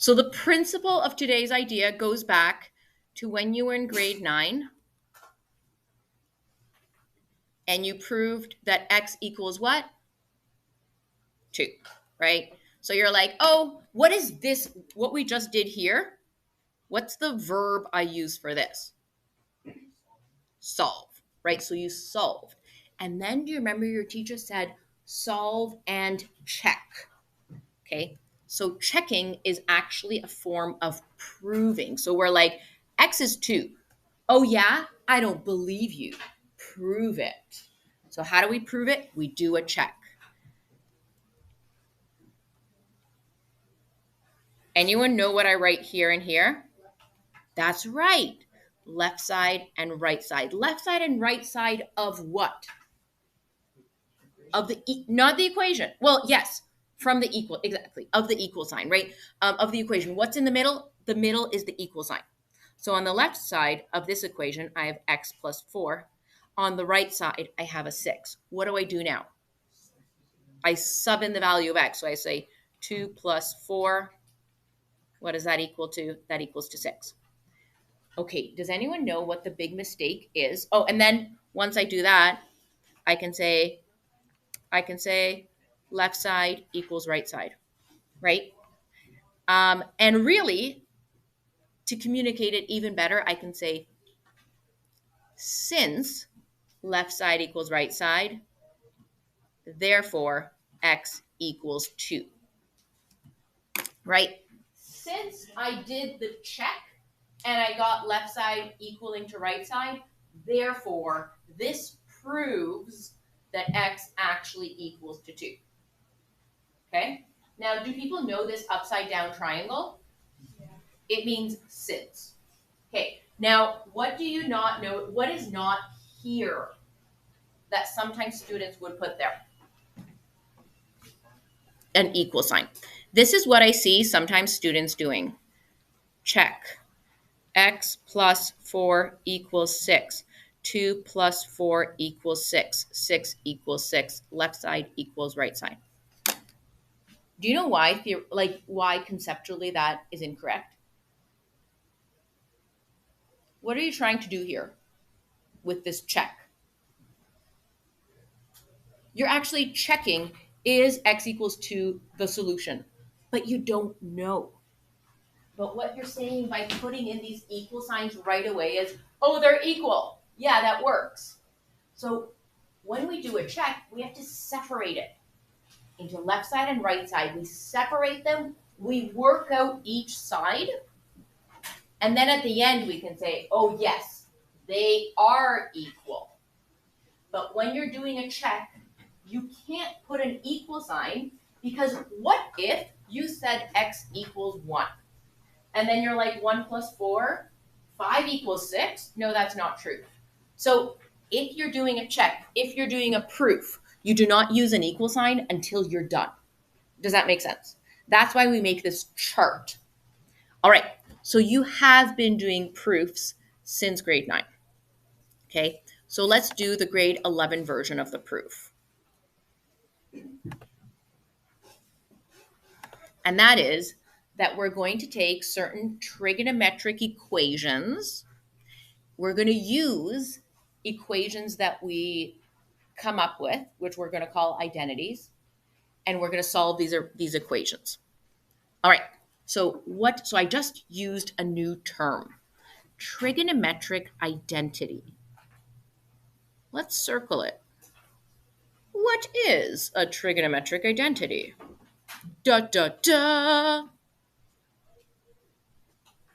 So the principle of today's idea goes back to when you were in grade 9 and you proved that x equals what? 2, right? So you're like, oh, what is this? What we just did here? What's the verb I use for this? Solve, right? So you solved. And then do you remember your teacher said solve and check? Okay. So checking is actually a form of proving. So we're like, x is 2. Oh, yeah? I don't believe you. Prove it. So how do we prove it? We do a check. Anyone know what I write here and here? That's right. Left side and right side. Left side and right side of what? Of the, not the equation. Well, yes, from the equal, exactly, of the equal sign, right? Of the equation. What's in the middle? The middle is the equal sign. So on the left side of this equation, I have x plus 4. On the right side, I have a 6. What do I do now? I sub in the value of x. So I say 2 plus 4. What does that equal to? That equals to 6. Okay, does anyone know what the big mistake is? Oh, and then once I do that, I can say left side equals right side, right? And really, to communicate it even better, I can say since left side equals right side, therefore x equals 2, right? Since I did the check and I got left side equaling to right side, therefore this proves that x actually equals to 2. Okay? Now, do people know this upside down triangle? Yeah. It means since. Okay, now what do you not know? What is not here that sometimes students would put there? An equal sign. This is what I see sometimes students doing. Check. X plus 4 equals 6. 2 plus 4 equals 6. 6 equals 6. Left side equals right side. Do you know why, why conceptually that is incorrect? What are you trying to do here with this check? You're actually checking, is x equals 2 the solution? But you don't know. But what you're saying by putting in these equal signs right away is, oh, they're equal. Yeah, that works. So when we do a check, we have to separate it into left side and right side. We separate them. We work out each side. And then at the end, we can say, oh, yes, they are equal. But when you're doing a check, you can't put an equal sign because what if you said x equals 1? And then you're like 1 plus 4, 5 equals 6? No, that's not true. So if you're doing a check, if you're doing a proof, you do not use an equal sign until you're done. Does that make sense? That's why we make this chart. All right, so you have been doing proofs since grade 9. Okay, so let's do the grade 11 version of the proof. And that is that we're going to take certain trigonometric equations. We're going to use equations that we come up with, which we're going to call identities, and we're going to solve these equations. All right, so I just used a new term, trigonometric identity. Let's circle it. What is a trigonometric identity? Da, da, da.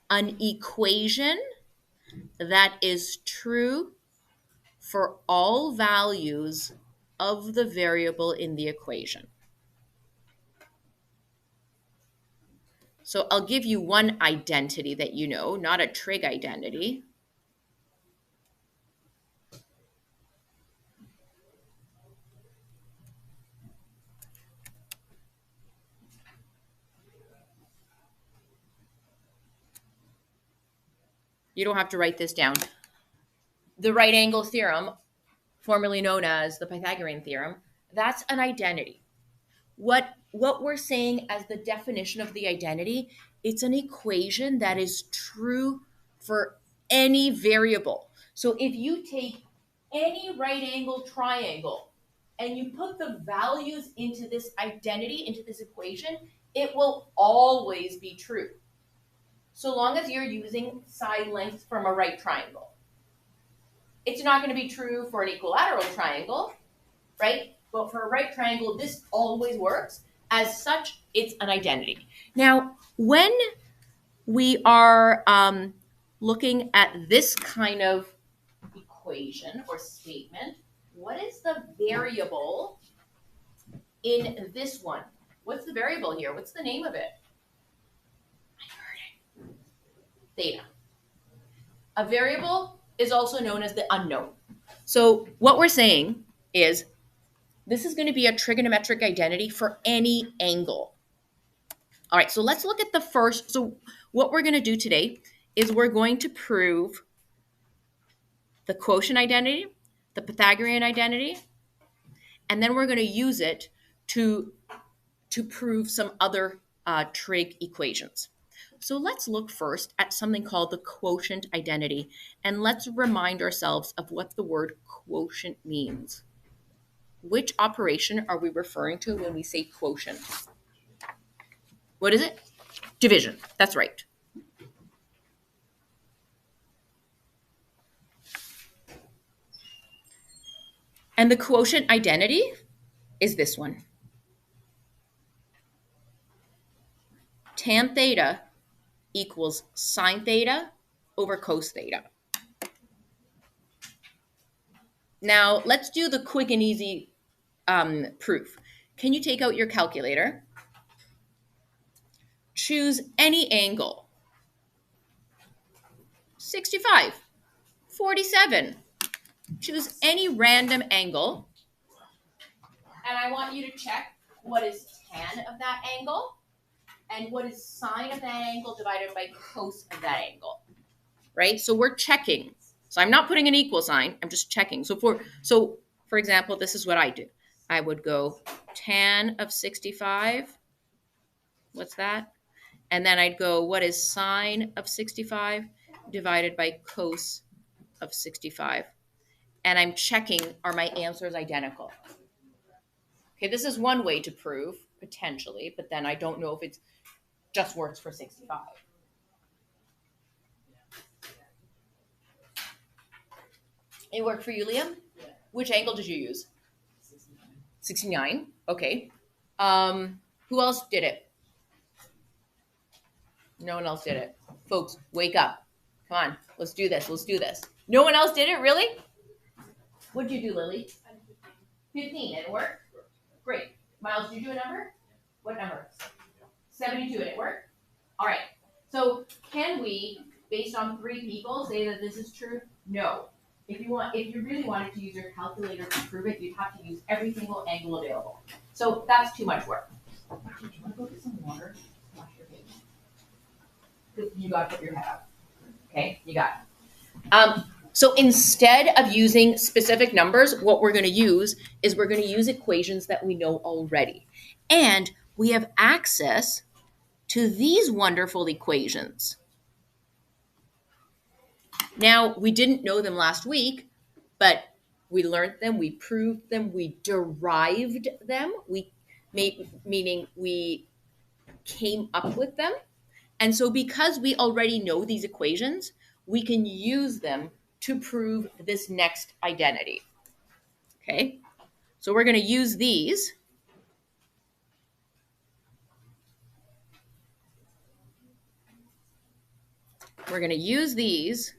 An equation that is true for all values of the variable in the equation. So I'll give you one identity that you know, not a trig identity. You don't have to write this down. The right angle theorem, formerly known as the Pythagorean theorem, that's an identity. What we're saying as the definition of the identity It's an equation that is true for any variable. So if you take any right angle triangle and you put the values into this identity, into this equation, it will always be true. So long as you're using side lengths from a right triangle. It's not going to be true for an equilateral triangle, right? But for a right triangle, this always works. As such, it's an identity. Now, when we are looking at this kind of equation or statement, what is the variable in this one? What's the variable here? What's the name of it? I heard it. Theta. A variable is also known as the unknown. So what we're saying is this is going to be a trigonometric identity for any angle. All right, so let's look at the first. So what we're going to do today is we're going to prove the quotient identity, the Pythagorean identity, and then we're going to use it to prove some other trig equations. So let's look first at something called the quotient identity, and let's remind ourselves of what the word quotient means. Which operation are we referring to when we say quotient? What is it? Division. That's right. And the quotient identity is this one. Tan theta equals sine theta over cos theta. Now, let's do the quick and easy proof. Can you take out your calculator? Choose any angle. 65, 47. Choose any random angle. And I want you to check what is tan of that angle and what is sine of that angle divided by cos of that angle. Right? So we're checking. So I'm not putting an equal sign. I'm just checking. So for example, this is what I do. I would go tan of 65. What's that? And then I'd go, what is sine of 65 divided by cos of 65? And I'm checking, are my answers identical? Okay, this is one way to prove, potentially, but then I don't know if it just works for 65. It worked for you, Liam? Which angle did you use? 69. Okay. Who else did it? No one else did it. Folks, wake up. Come on, let's do this. Let's do this. No one else did it, really? What did you do, Lily? 15. And it worked? Great. Miles, did you do a number? What number? 72. And it worked? All right. So can we, based on 3 people, say that this is true? No. If you really wanted to use your calculator to prove it, you'd have to use every single angle available. So that's too much work. Do you want to go get some water? Wash your face. You got to put your head up. Okay, you got it. So instead of using specific numbers, what we're going to use is we're going to use equations that we know already. And we have access to these wonderful equations. Now, we didn't know them last week, but we learned them, we proved them, we derived them, meaning we came up with them. And so because we already know these equations, we can use them to prove this next identity. Okay, so we're going to use these. We're going to use these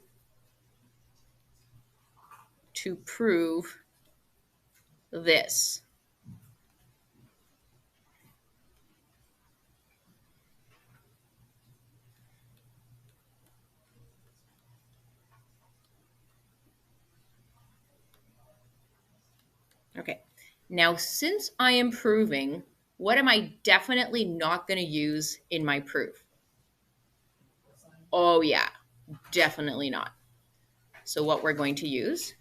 to prove this. Okay, now since I am proving, what am I definitely not going to use in my proof? Oh yeah, definitely not. So what we're going to use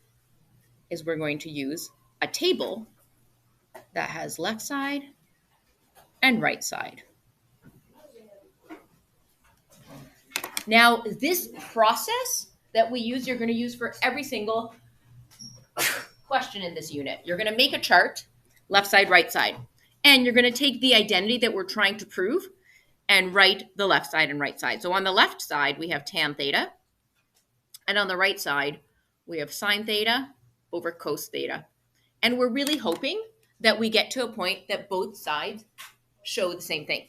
is we're going to use a table that has left side and right side. Now, this process that we use, you're going to use for every single question in this unit. You're going to make a chart, left side, right side, and you're going to take the identity that we're trying to prove and write the left side and right side. So on the left side, we have tan theta, and on the right side, we have sine theta over cos theta. And we're really hoping that we get to a point that both sides show the same thing.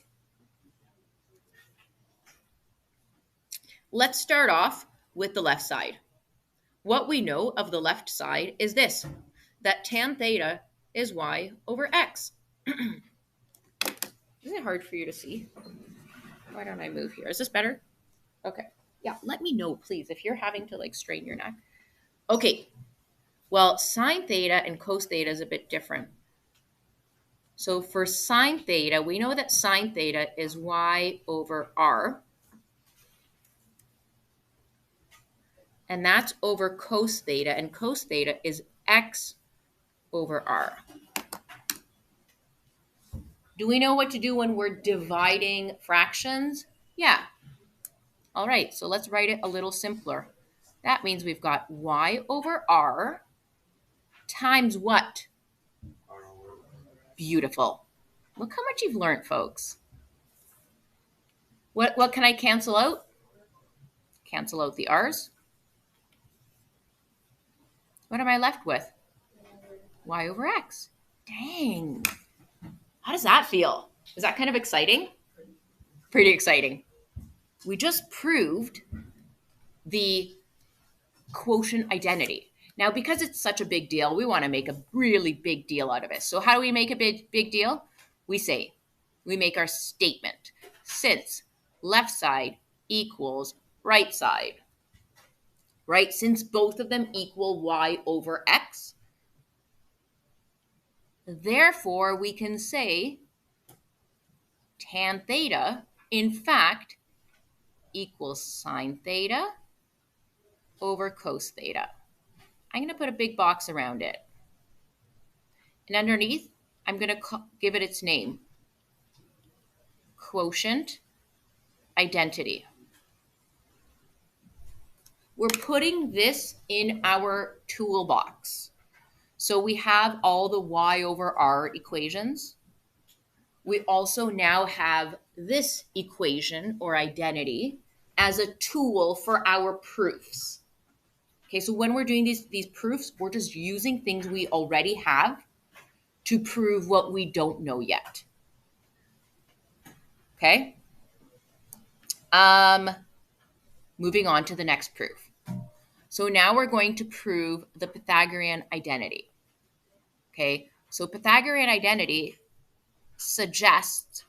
Let's start off with the left side. What we know of the left side is this, that tan theta is y over x. Isn't it hard for you to see? Why don't I move here? Is this better? Okay. Yeah, let me know, please, if you're having to like strain your neck. Okay. Well, sine theta and cos theta is a bit different. So for sine theta, we know that sine theta is y over r. And that's over cos theta, and cos theta is x over r. Do we know what to do when we're dividing fractions? Yeah. All right, so let's write it a little simpler. That means we've got y over r times what? Beautiful. Look how much you've learned, folks. What can I cancel out? Cancel out the r's. What am I left with? Y over x. Dang. How does that feel? Is that kind of exciting? Pretty exciting. We just proved the quotient identity. Now, because it's such a big deal, we want to make a really big deal out of it. So how do we make a big deal? We make our statement. Since left side equals right side, right? Since both of them equal y over x, therefore we can say tan theta, in fact, equals sine theta over cos theta. I'm going to put a big box around it. And underneath, I'm going to give it its name. Quotient identity. We're putting this in our toolbox. So we have all the y over r equations. We also now have this equation or identity as a tool for our proofs. Okay, so when we're doing these proofs, we're just using things we already have to prove what we don't know yet. Okay? Moving on to the next proof. So now we're going to prove the Pythagorean identity. Okay, so Pythagorean identity suggests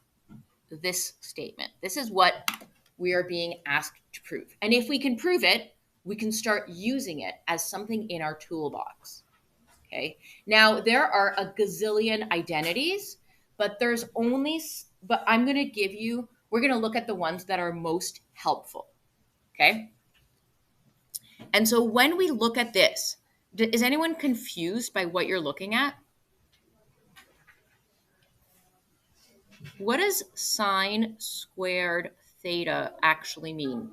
this statement. This is what we are being asked to prove. And if we can prove it, we can start using it as something in our toolbox. Okay. Now, there are a gazillion identities, but I'm going to give you, we're going to look at the ones that are most helpful. Okay. And so when we look at this, is anyone confused by what you're looking at? What does sine squared theta actually mean?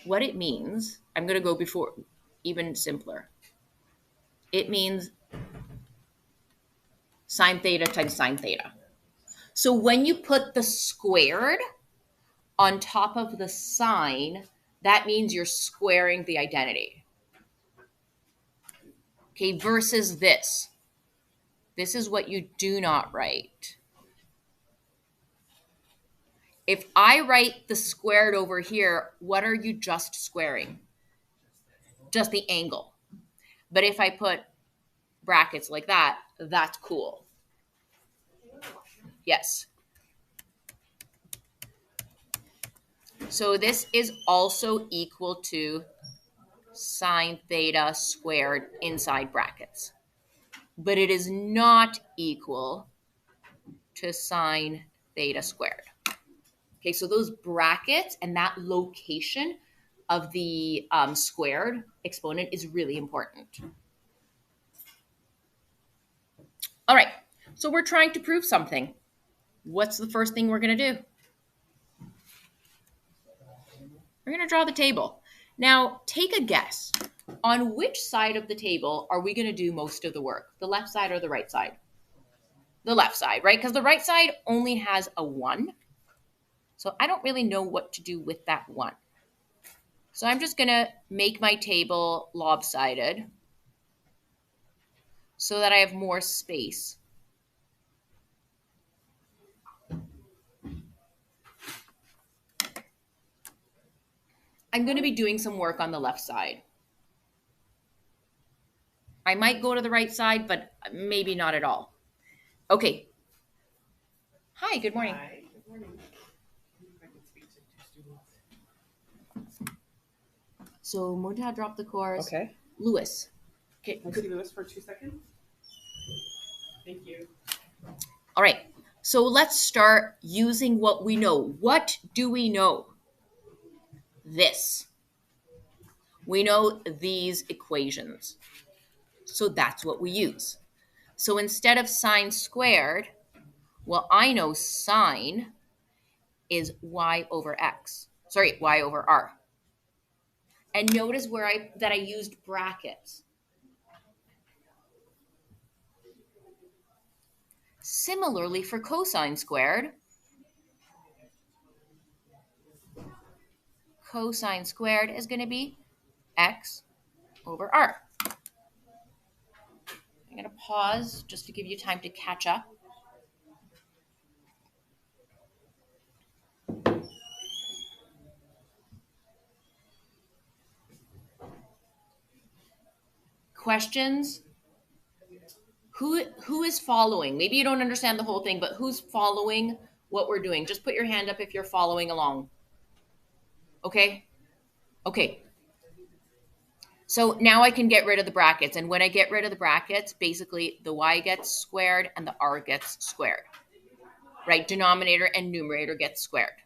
What it means, I'm going to go before, even simpler. It means sine theta times sine theta. So when you put the squared on top of the sine, that means you're squaring the identity. Okay, versus this. This is what you do not write. If I write the squared over here, what are you just squaring? Just the angle. But if I put brackets like that, that's cool. Yes. So this is also equal to sine theta squared inside brackets. But it is not equal to sine theta squared. Okay, so those brackets and that location of the squared exponent is really important. All right, So we're trying to prove something. What's the first thing we're going to do? We're going to draw the table. Now, take a guess. On which side of the table are we going to do most of the work? The left side or the right side? The left side, right? Because the right side only has a 1. So I don't really know what to do with that 1. So I'm just going to make my table lopsided so that I have more space. I'm going to be doing some work on the left side. I might go to the right side, but maybe not at all. Okay. Hi, good morning. Hi, good morning. I can speak to 2 students. So Monta dropped the course. Okay. Lewis. Okay, can I see Lewis for 2 seconds? Thank you. All right. So let's start using what we know. What do we know? This. We know these equations. So that's what we use. So instead of sine squared, well, I know sine is y over x. Sorry, y over r. And notice that I used brackets. Similarly for cosine squared, cosine squared is going to be x over r. I'm going to pause just to give you time to catch up. Questions? Who is following? Maybe you don't understand the whole thing, but who's following what we're doing? Just put your hand up if you're following along. Okay? Okay. So now I can get rid of the brackets. And when I get rid of the brackets, basically the y gets squared and the r gets squared. Right? Denominator and numerator gets squared.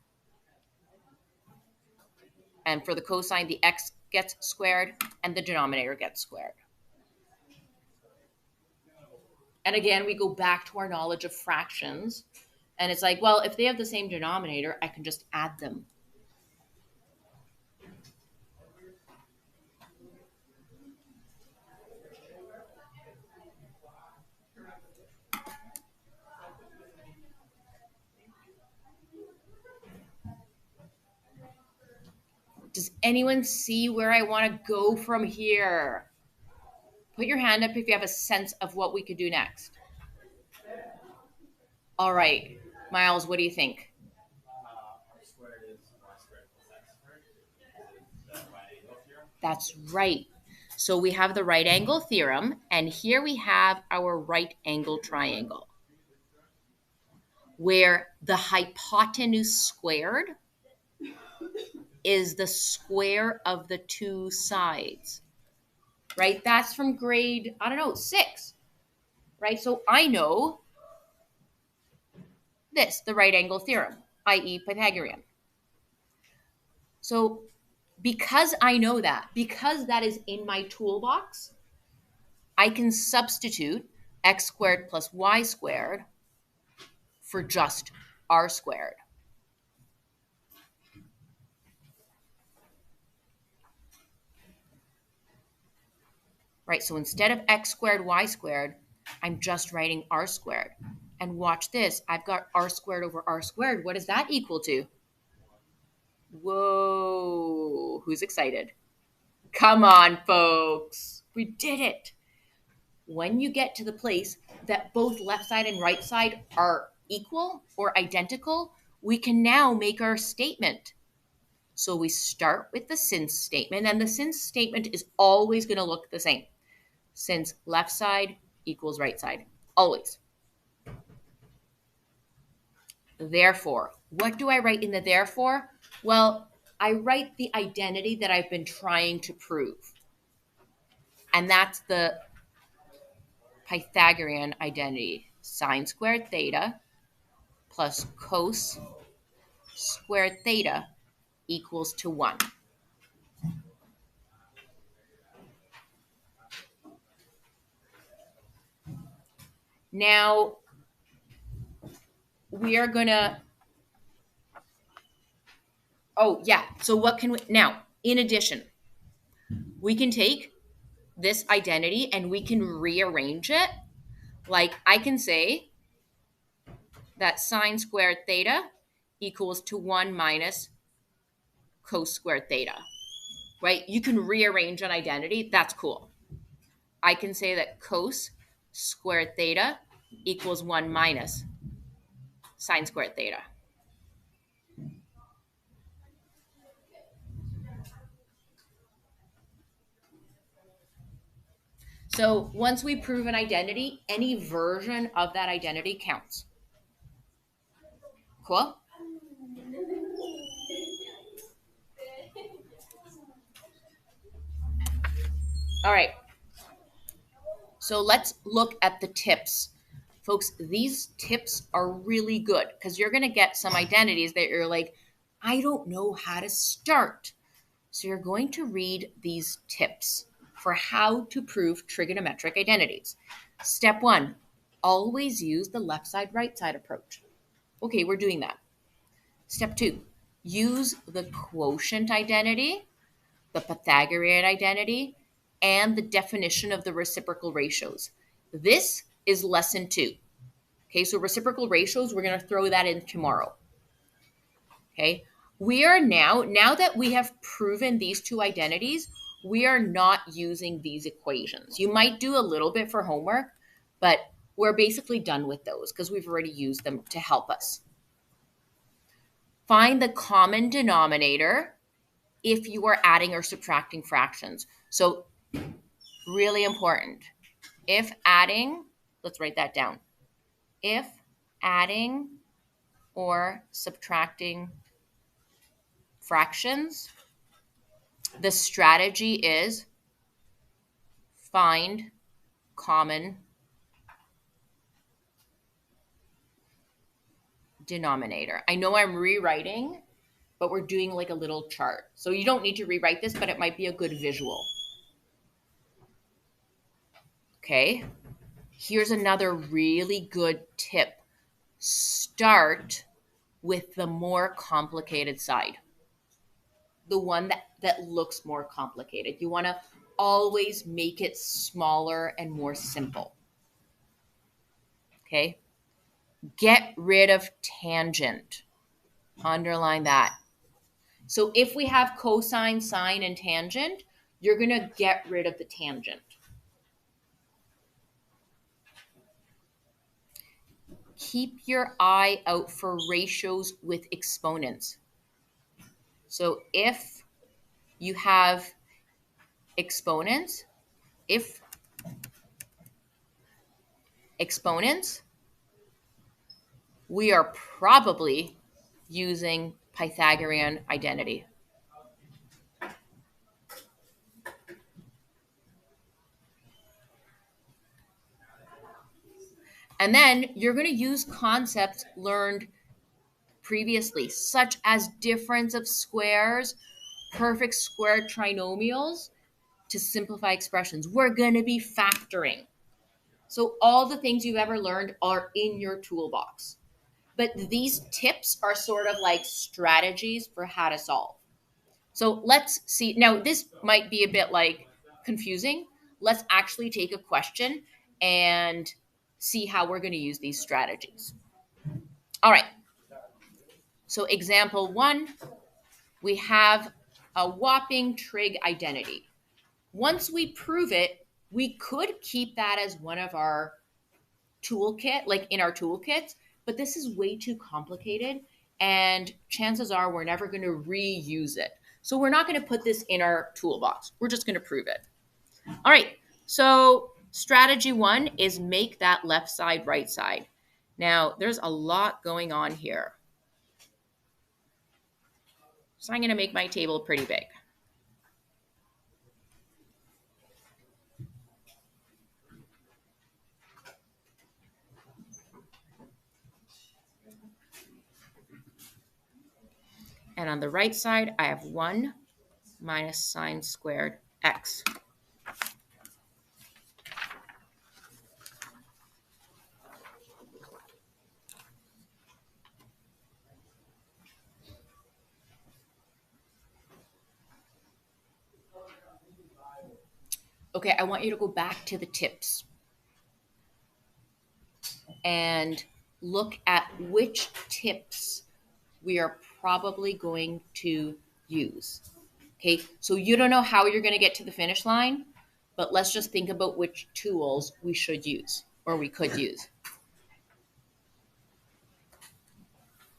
And for the cosine, the x gets squared and the denominator gets squared. And again, we go back to our knowledge of fractions. And it's like, well, if they have the same denominator, I can just add them. Does anyone see where I want to go from here? Put your hand up if you have a sense of what we could do next. All right. Miles, what do you think? R squared is y squared plus x squared. Is the right angle theorem? That's right. So we have the right angle theorem, and here we have our right angle triangle, where the hypotenuse squared is the square of the two sides, right? That's from grade, 6, right? So I know this, the right angle theorem, i.e. Pythagorean. So because I know that, because that is in my toolbox, I can substitute x squared plus y squared for just r squared. Right, so instead of x squared, y squared, I'm just writing r squared. And watch this, I've got r squared over r squared. What does that equal to? Whoa, who's excited? Come on, folks. We did it. When you get to the place that both left side and right side are equal or identical, we can now make our statement. So we start with the since statement, and the since statement is always going to look the same. Since left side equals right side, always. Therefore, what do I write in the therefore? Well, I write the identity that I've been trying to prove. And that's the Pythagorean identity. Sine squared theta plus cos squared theta equals to 1. Now, we are going to, oh, yeah. So what can we, now, in addition, we can take this identity and we can rearrange it. Like I can say that sine squared theta equals to 1 minus cos squared theta, right? You can rearrange an identity. That's cool. I can say that cos squared theta equals 1 minus sine squared theta. So once we prove an identity, any version of that identity counts. Cool? All right. So let's look at the tips. Folks, these tips are really good because you're going to get some identities that you're like, I don't know how to start. So you're going to read these tips for how to prove trigonometric identities. Step 1, always use the left side, right side approach. Okay, we're doing that. Step 2, use the quotient identity, the Pythagorean identity, and the definition of the reciprocal ratios. This is lesson 2. Okay, so reciprocal ratios, we're going to throw that in tomorrow. Okay, we are now that we have proven these two identities, we are not using these equations. You might do a little bit for homework, but we're basically done with those because we've already used them to help us. Find the common denominator if you are adding or subtracting fractions. So really important. If adding, let's write that down. If adding or subtracting fractions, the strategy is find common denominator. I know I'm rewriting, but we're doing like a little chart. So you don't need to rewrite this, but it might be a good visual. Okay, here's another really good tip. Start with the more complicated side, the one that looks more complicated. You want to always make it smaller and more simple. Okay, get rid of tangent. Underline that. So if we have cosine, sine, and tangent, you're going to get rid of the tangent. Keep your eye out for ratios with exponents. So if you have exponents, we are probably using Pythagorean identity. And then you're going to use concepts learned previously, such as difference of squares, perfect square trinomials, to simplify expressions. We're going to be factoring. So all the things you've ever learned are in your toolbox. But these tips are sort of like strategies for how to solve. So let's see. Now, this might be a bit like confusing. Let's actually take a question and see how we're going to use these strategies. All right. So example 1, we have a whopping trig identity. Once we prove it, we could keep that as one of our toolkit, like in our toolkits, but this is way too complicated and chances are we're never going to reuse it. So we're not going to put this in our toolbox. We're just going to prove it. All right. So strategy 1 is make that left side right side. Now, there's a lot going on here. So I'm going to make my table pretty big. And on the right side, I have 1 minus sine squared x. Okay, I want you to go back to the tips and look at which tips we are probably going to use. Okay, so you don't know how you're going to get to the finish line, but let's just think about which tools we should use or we could use.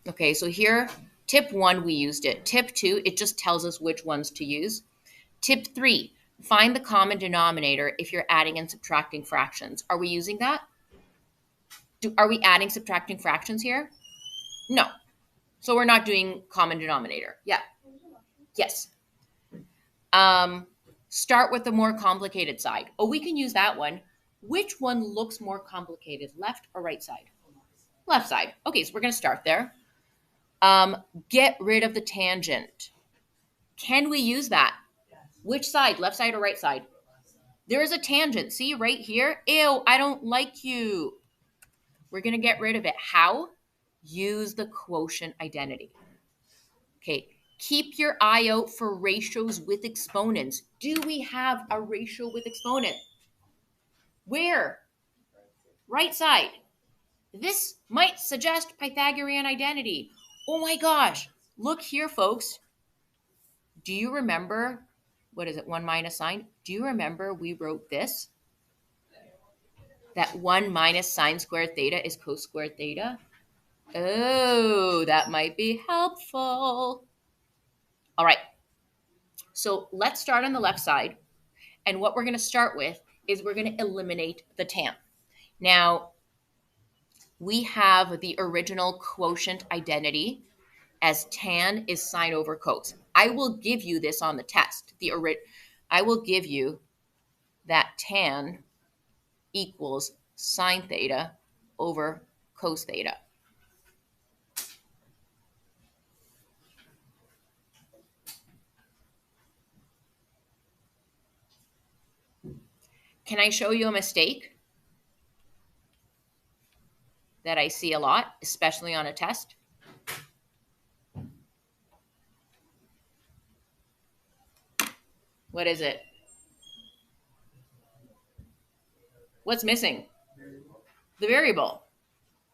Okay, so here, tip 1, we used it. Tip 2, it just tells us which ones to use. Tip 3, find the common denominator if you're adding and subtracting fractions. Are we using that? Are we adding, subtracting fractions here? No. So we're not doing common denominator. Yeah. Yes. Start with the more complicated side. Oh, we can use that one. Which one looks more complicated, left or right side? Left side. Okay, so we're going to start there. Get rid of the tangent. Can we use that? Which side, left side or right side? There is a tangent. See right here? Ew, I don't like you. We're going to get rid of it. How? Use the quotient identity. Okay, keep your eye out for ratios with exponents. Do we have a ratio with exponent? Where? Right side. This might suggest Pythagorean identity. Oh my gosh. Look here, folks. Do you remember, what is it, 1 minus sine? Do you remember we wrote this? That 1 minus sine squared theta is cos squared theta? Oh, that might be helpful. All right. So let's start on the left side. And what we're going to start with is we're going to eliminate the tan. Now, we have the original quotient identity as tan is sine over cos. I will give you this on the test. I will give you that tan equals sine theta over cos theta. Can I show you a mistake that I see a lot, especially on a test? What is it? What's missing? The variable,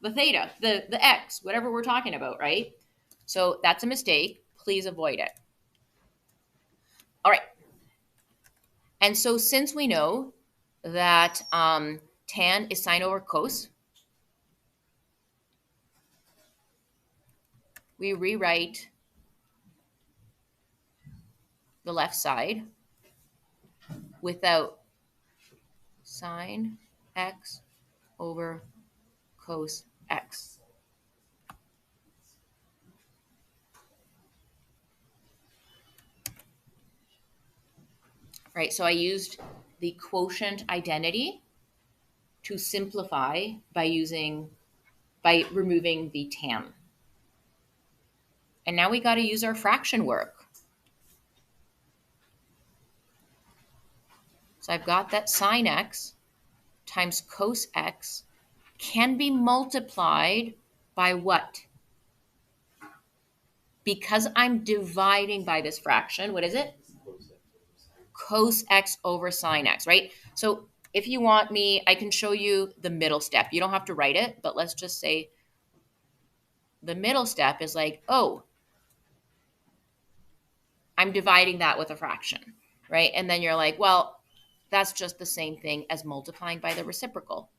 the theta, the x, whatever we're talking about, right? So that's a mistake. Please avoid it. All right. And so since we know that tan is sine over cos, we rewrite the left side without sine x over cos x. Right, so I used the quotient identity to simplify by removing the tan. And now we got to use our fraction work. So I've got that sine x times cos x can be multiplied by what? Because I'm dividing by this fraction, what is it? Cos x over sine x, right? So if you want me, I can show you the middle step. You don't have to write it, but let's just say the middle step is like, oh, I'm dividing that with a fraction, right? And then you're like, well, that's just the same thing as multiplying by the reciprocal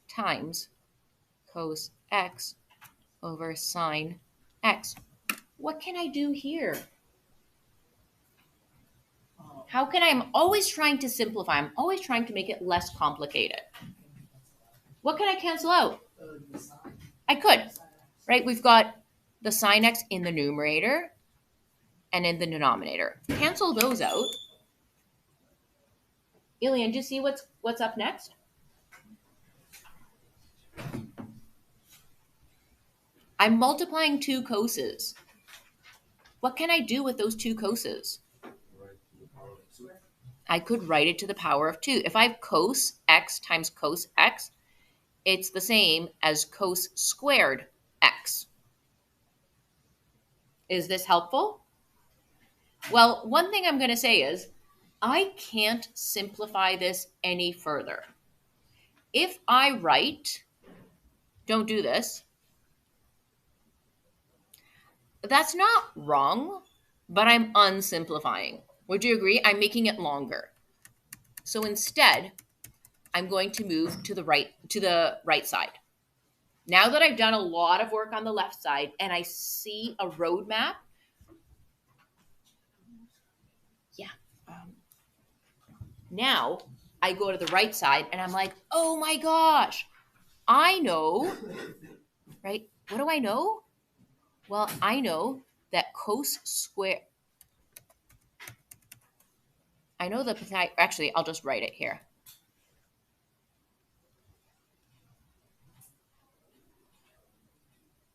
times cos x over sine x. What can I do here? How can I'm always trying to simplify. I'm always trying to make it less complicated. What can I cancel out? I could, right? We've got the sine x in the numerator and in the denominator. Cancel those out. Ilian, do you see what's up next? I'm multiplying two coses. What can I do with those two coses? I could write it to the power of 2. If I have cos x times cos x, it's the same as cos squared x. Is this helpful? Well, one thing I'm going to say is I can't simplify this any further. If I write, don't do this, that's not wrong, but I'm unsimplifying. Would you agree? I'm making it longer. So instead, I'm going to move to the right side. Now that I've done a lot of work on the left side and I see a roadmap, yeah. Now I go to the right side and I'm like, oh my gosh, I know, right? What do I know? Well, I know that cos square. I know the actually, I'll just write it here.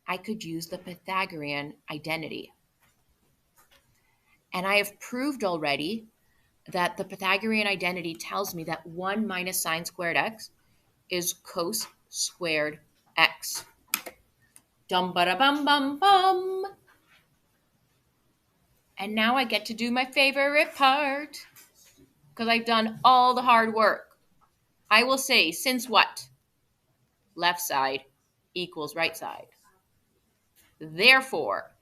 I could use the Pythagorean identity. And I have proved already that the Pythagorean identity tells me that 1 minus sine squared x is cos squared x. Dum ba da bum bum bum. And now I get to do my favorite part because I've done all the hard work. I will say, since what? Left side equals right side. Therefore,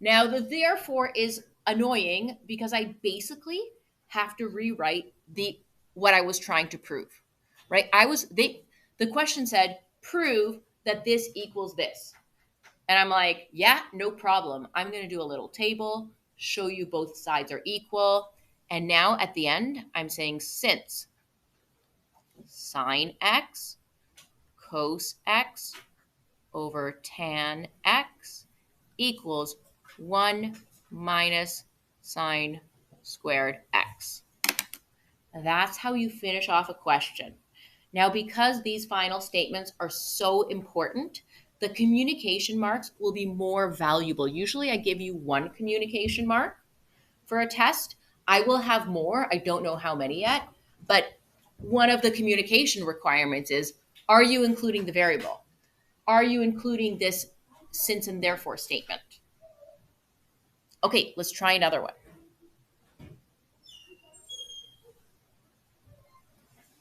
now the therefore is annoying because I basically have to rewrite the what I was trying to prove. Right? The question said prove that this equals this. And I'm like, yeah, no problem. I'm going to do a little table, show you both sides are equal. And now at the end, I'm saying since sine x cos x over tan x equals 1 minus sine squared x. That's how you finish off a question. Now, because these final statements are so important, the communication marks will be more valuable. Usually I give you one communication mark for a test. I will have more. I don't know how many yet, but one of the communication requirements is, are you including the variable? Are you including this since and therefore statement? Okay, let's try another one.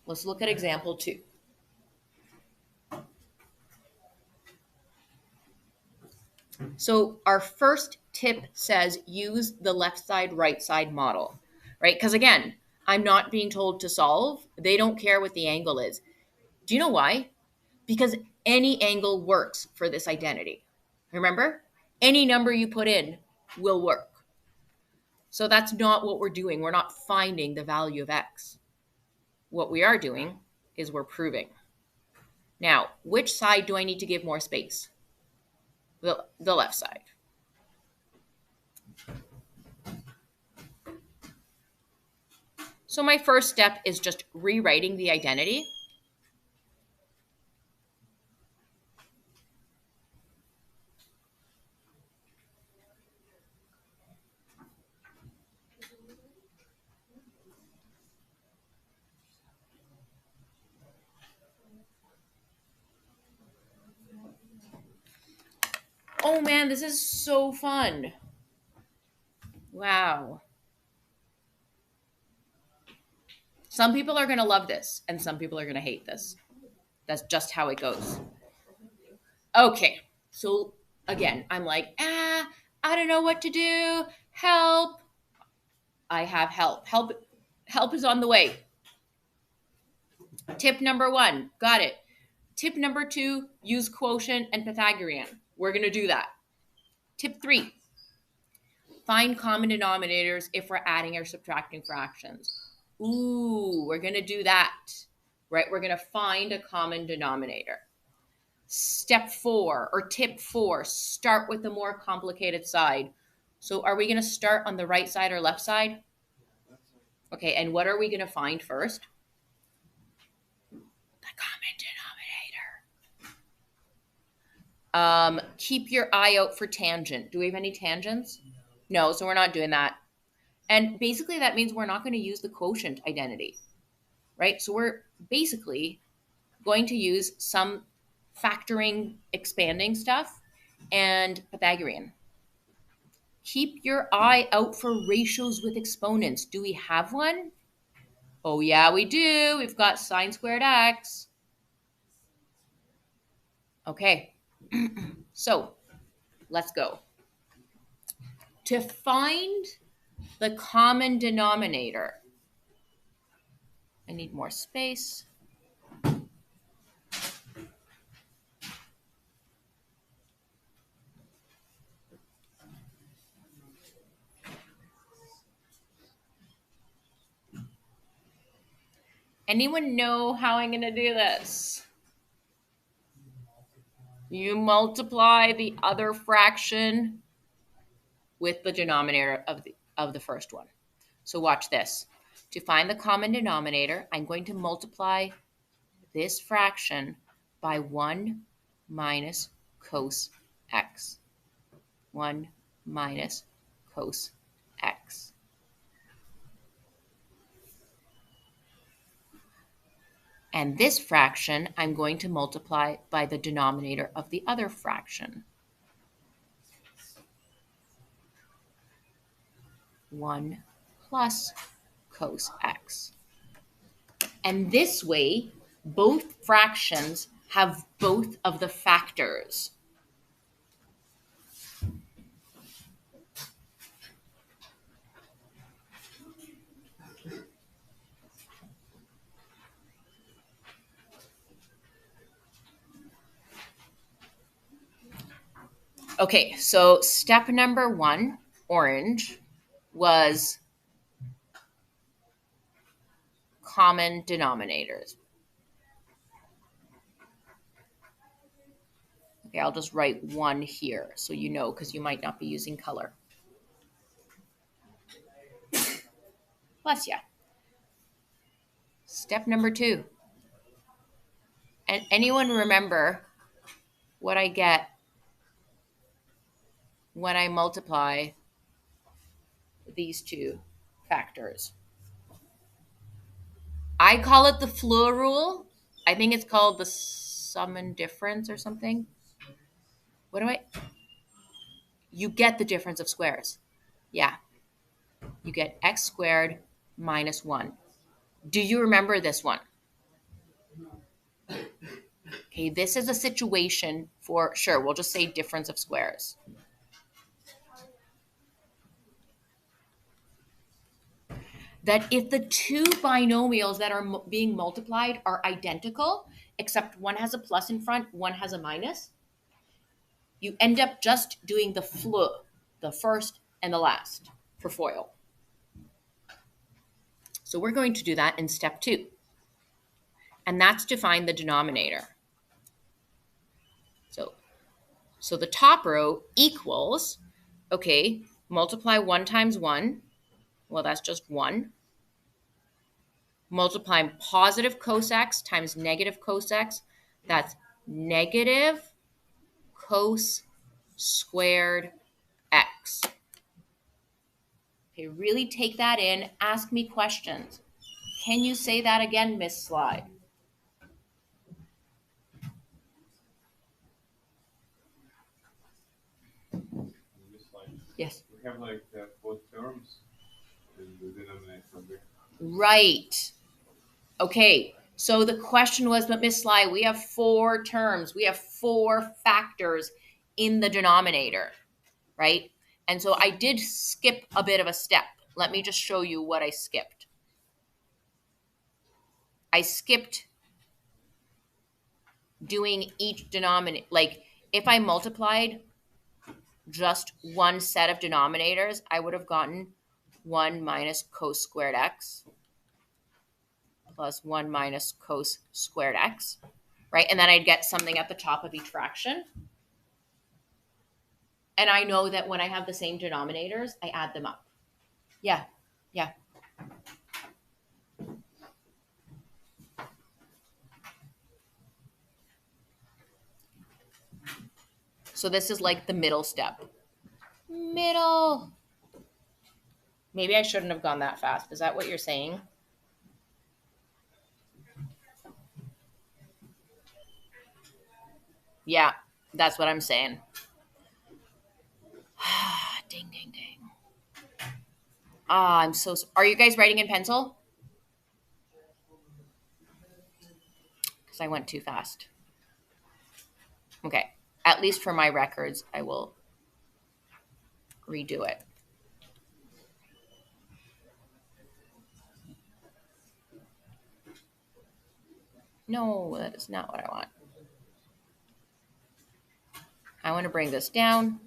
Let's look at example 2. So our first tip says use the left side, right side model, right? Because again, I'm not being told to solve. They don't care what the angle is. Do you know why? Because any angle works for this identity. Remember? Any number you put in will work. So that's not what we're doing. We're not finding the value of x. What we are doing is we're proving. Now, which side do I need to give more space? The left side. So my first step is just rewriting the identity. Oh man, this is so fun. Wow. Some people are going to love this and some people are going to hate this. That's just how it goes. Okay. So again, I'm like, I don't know what to do. Help. I have help. Help is on the way. Tip number 1, got it. Tip number 2, use quotient and Pythagorean. We're going to do that. Tip 3, find common denominators if we're adding or subtracting fractions. Ooh, we're going to do that, right? We're going to find a common denominator. Step 4 or tip 4, start with the more complicated side. So are we going to start on the right side or left side? Okay, and what are we going to find first? The common denominator. Keep your eye out for tangent. Do we have any tangents? No, so we're not doing that. And basically that means we're not going to use the quotient identity, right? So we're basically going to use some factoring, expanding stuff and Pythagorean. Keep your eye out for ratios with exponents. Do we have one? Oh yeah, we do. We've got sine squared x. Okay, so let's go. To find the common denominator, I need more space. Anyone know how I'm going to do this? You multiply the other fraction with the denominator of the first one. So watch this. To find the common denominator, I'm going to multiply this fraction by 1 minus cos x. 1 minus cos x. And this fraction, I'm going to multiply by the denominator of the other fraction. 1 plus cos x. And this way, both fractions have both of the factors. Okay, so step number 1, orange, was common denominators. Okay, I'll just write 1 here so you know, because you might not be using color. Bless ya. Step number 2. And anyone remember what I get when I multiply these two factors? I call it the Floor rule. I think it's called the sum and difference or something. What do I? You get the difference of squares. Yeah. You get x squared minus 1. Do you remember this one? Okay, this is a situation for, sure, we'll just say difference of squares. That if the two binomials that are being multiplied are identical, except one has a plus in front, one has a minus, you end up just doing the FLU, the first and the last, for FOIL. So we're going to do that in step 2. And that's to find the denominator. So the top row equals, okay, multiply 1 times 1. Well, that's just 1. Multiply positive cos x times negative cos x. That's negative cos squared x. Okay, really take that in. Ask me questions. Can you say that again, Miss Sly? Yes. We have like both terms and the denominator big. Right. Okay. So the question was, but Miss Sly, we have 4 terms. We have 4 factors in the denominator, right? And so I did skip a bit of a step. Let me just show you what I skipped. I skipped doing each denominator. Like if I multiplied just one set of denominators, I would have gotten 1 minus cos squared x plus 1 minus cos squared x, right? And then I'd get something at the top of each fraction. And I know that when I have the same denominators, I add them up. Yeah, yeah. So this is like the middle step. Middle. Maybe I shouldn't have gone that fast. Is that what you're saying? Yeah, that's what I'm saying. Ding, ding, ding. I'm so. Are you guys writing in pencil? Because I went too fast. Okay. At least for my records, I will redo it. No, that is not what I want. I want to bring this down.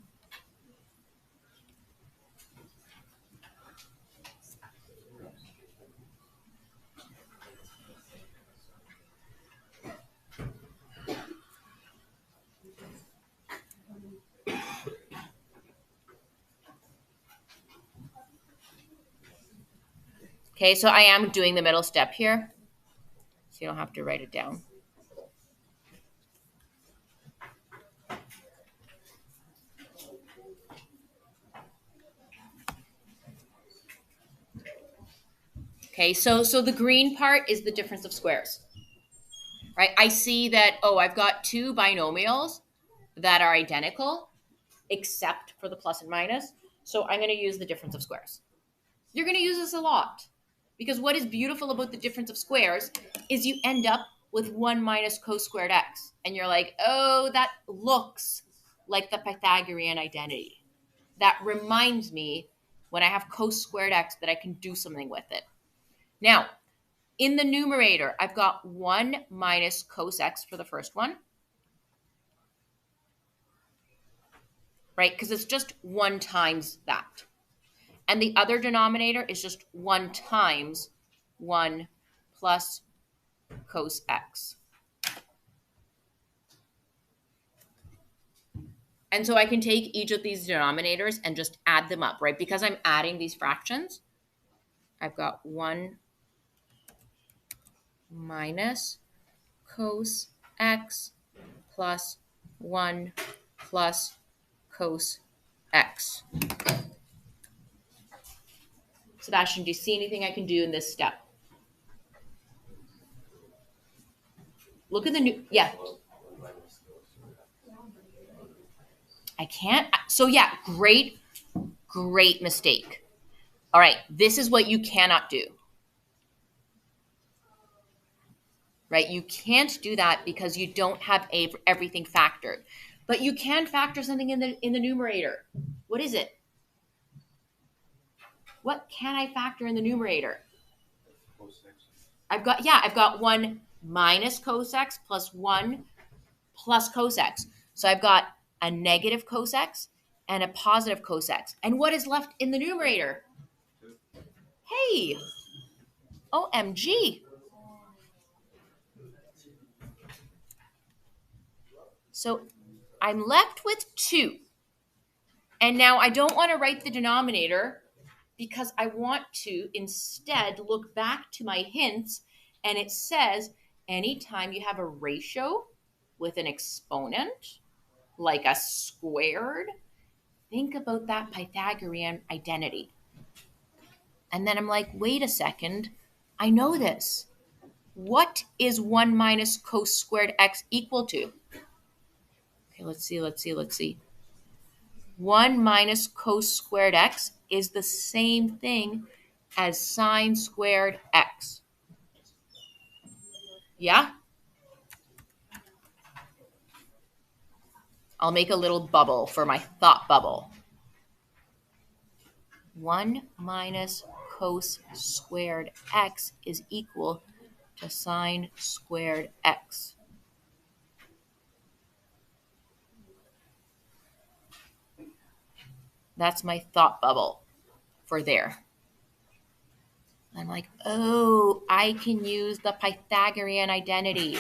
Okay, so I am doing the middle step here, so you don't have to write it down. Okay, so the green part is the difference of squares, right? I see that, oh, I've got two binomials that are identical, except for the plus and minus. So I'm going to use the difference of squares. You're going to use this a lot because what is beautiful about the difference of squares is you end up with 1 minus cos squared x. And you're like, oh, that looks like the Pythagorean identity. That reminds me when I have cos squared x that I can do something with it. Now, in the numerator, I've got 1 minus cos x for the first one. Right? Because it's just 1 times that. And the other denominator is just 1 times 1 plus cos x. And so I can take each of these denominators and just add them up, right? Because I'm adding these fractions, I've got 1 minus cos x plus 1 plus cos x. Sebastian, do you see anything I can do in this step? Look at the new, yeah. I can't. So yeah, great mistake. All right, this is what you cannot do. Right, you can't do that because you don't have everything factored. But you can factor something in the numerator. What is it? What can I factor in the numerator? I've got 1 minus cos x plus 1 plus cos x. So I've got a negative cos x and a positive cos x. And what is left in the numerator? Hey, OMG. So I'm left with 2. And now I don't want to write the denominator because I want to instead look back to my hints, and it says anytime you have a ratio with an exponent, like a squared, think about that Pythagorean identity. And then I'm like, wait a second, I know this. What is 1 minus cos squared x equal to? Okay, let's see. 1 minus cos squared x is the same thing as sine squared x. Yeah? I'll make a little bubble for my thought bubble. 1 minus cos squared x is equal to sine squared x. That's my thought bubble for there. I'm like, oh, I can use the Pythagorean identity.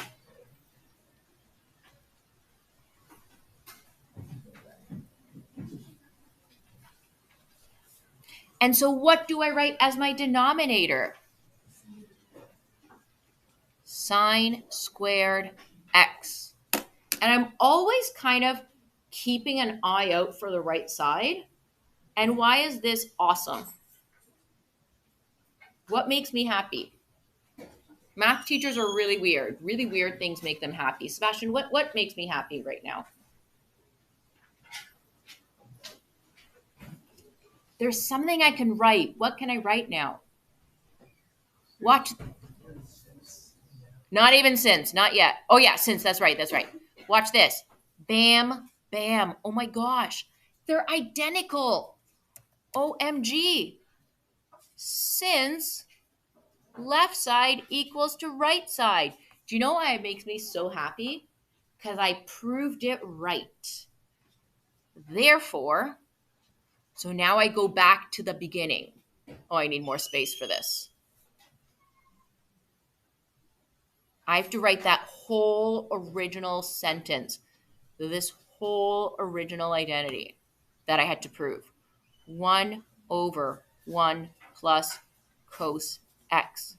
And so what do I write as my denominator? Sine squared x. And I'm always kind of keeping an eye out for the right side. And why is this awesome? What makes me happy? Math teachers are really weird. Really weird things make them happy. Sebastian, what makes me happy right now? There's something I can write. What can I write now? Watch. Not even since. Not yet. Oh, yeah, since. That's right. That's right. Watch this. Bam, bam. Oh my gosh. They're identical. OMG. Since left side equals to right side. Do you know why it makes me so happy? Because I proved it right. Therefore, so now I go back to the beginning. Oh, I need more space for this. I have to write that whole original sentence, this whole original identity that I had to prove. 1 over 1 plus cos x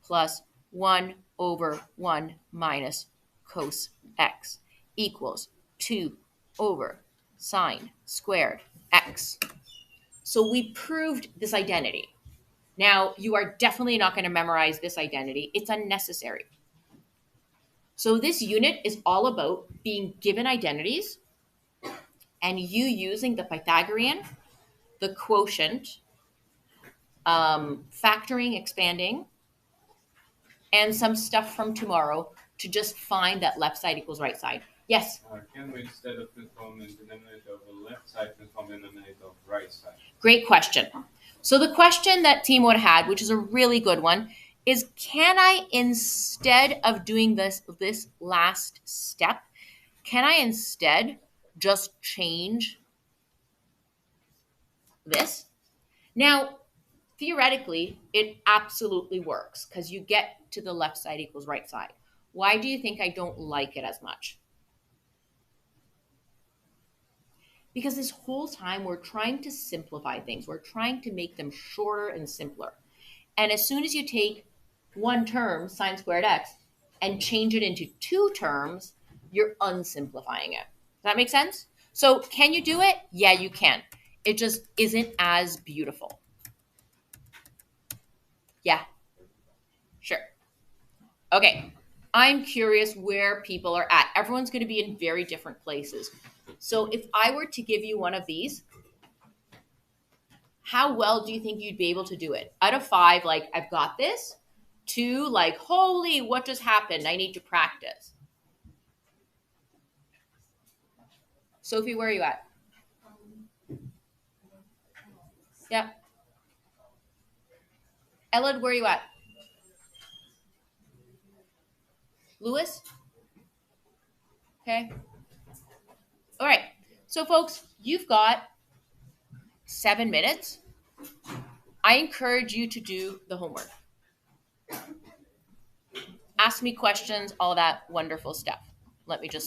plus 1 over 1 minus cos x equals 2 over sine squared x. So we proved this identity. Now, you are definitely not going to memorize this identity. It's unnecessary. So this unit is all about being given identities and you using the Pythagorean, the quotient, factoring, expanding, and some stuff from tomorrow to just find that left side equals right side. Yes? Can we, instead of transforming the denominator of the left side, transform the denominator of the right side? Great question. So the question that team would have had, which is a really good one, is can I, instead of doing this last step, can I instead just change this? Now, theoretically, it absolutely works because you get to the left side equals right side. Why do you think I don't like it as much? Because this whole time we're trying to simplify things. We're trying to make them shorter and simpler. And as soon as you take one term, sine squared x, and change it into two terms, you're unsimplifying it. Does that make sense? So can you do it? Yeah, you can. It just isn't as beautiful. Yeah, sure. Okay, I'm curious where people are at. Everyone's going to be in very different places. So if I were to give you one of these, how well do you think you'd be able to do it? Out of 5, like, I've got this. 2, like, holy, what just happened? I need to practice. Sophie, where are you at? Yeah. Ellen, where are you at? Lewis? Okay. All right. So, folks, you've got 7 minutes. I encourage you to do the homework. Ask me questions, all that wonderful stuff. Let me just